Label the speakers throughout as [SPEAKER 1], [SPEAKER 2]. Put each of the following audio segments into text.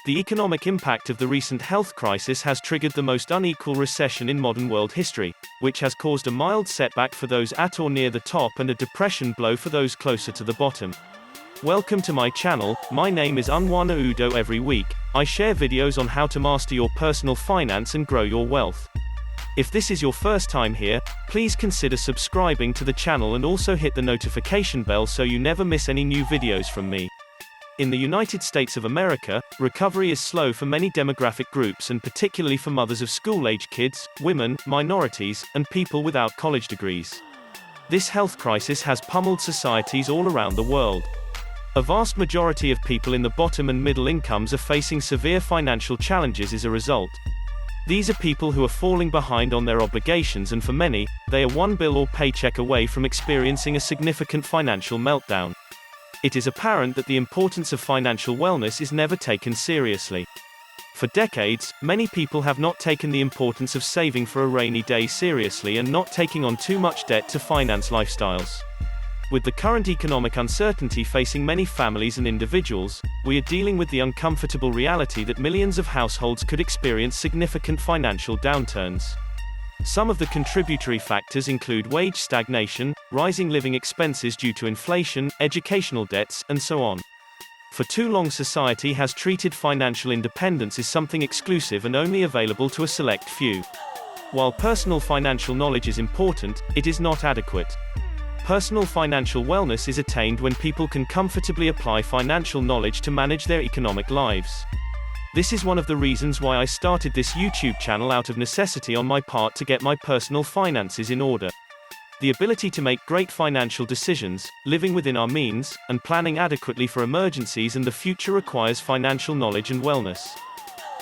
[SPEAKER 1] The economic impact of the recent health crisis has triggered the most unequal recession in modern world history, which has caused a mild setback for those at or near the top and a depression blow for those closer to the bottom. Welcome to my channel. My name is Unwana Udoh. Every week, I share videos on how to master your personal finance and grow your wealth. If this is your first time here, please consider subscribing to the channel and also hit the notification bell so you never miss any new videos from me. In the United States of America, recovery is slow for many demographic groups and particularly for mothers of school-age kids, women, minorities, and people without college degrees. This health crisis has pummeled societies all around the world. A vast majority of people in the bottom and middle incomes are facing severe financial challenges as a result. These are people who are falling behind on their obligations, and for many, they are one bill or paycheck away from experiencing a significant financial meltdown. It is apparent that the importance of financial wellness is never taken seriously. For decades, many people have not taken the importance of saving for a rainy day seriously and not taking on too much debt to finance lifestyles. With the current economic uncertainty facing many families and individuals, we are dealing with the uncomfortable reality that millions of households could experience significant financial downturns. Some of the contributory factors include wage stagnation, rising living expenses due to inflation, educational debts, and so on. For too long, society has treated financial independence as something exclusive and only available to a select few. While personal financial knowledge is important, it is not adequate. Personal financial wellness is attained when people can comfortably apply financial knowledge to manage their economic lives. This is one of the reasons why I started this YouTube channel, out of necessity on my part to get my personal finances in order. The ability to make great financial decisions, living within our means, and planning adequately for emergencies and the future requires financial knowledge and wellness.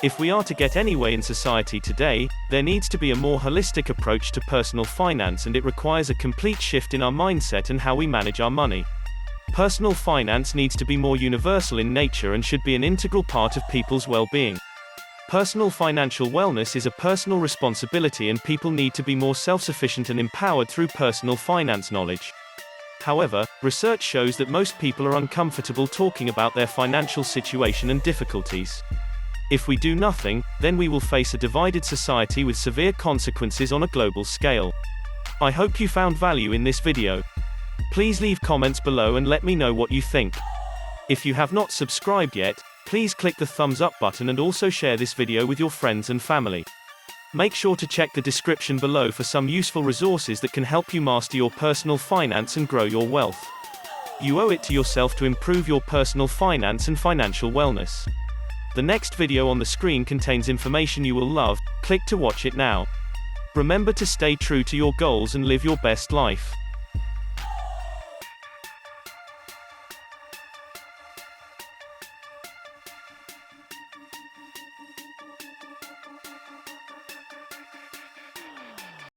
[SPEAKER 1] If we are to get anywhere in society today, there needs to be a more holistic approach to personal finance, and it requires a complete shift in our mindset and how we manage our money. Personal finance needs to be more universal in nature and should be an integral part of people's well-being. Personal financial wellness is a personal responsibility, and people need to be more self-sufficient and empowered through personal finance knowledge. However, research shows that most people are uncomfortable talking about their financial situation and difficulties. If we do nothing, then we will face a divided society with severe consequences on a global scale. I hope you found value in this video. Please leave comments below and let me know what you think. If you have not subscribed yet, please click the thumbs up button and also share this video with your friends and family. Make sure to check the description below for some useful resources that can help you master your personal finance and grow your wealth. You owe it to yourself to improve your personal finance and financial wellness. The next video on the screen contains information you will love. Click to watch it now. Remember to stay true to your goals and live your best life.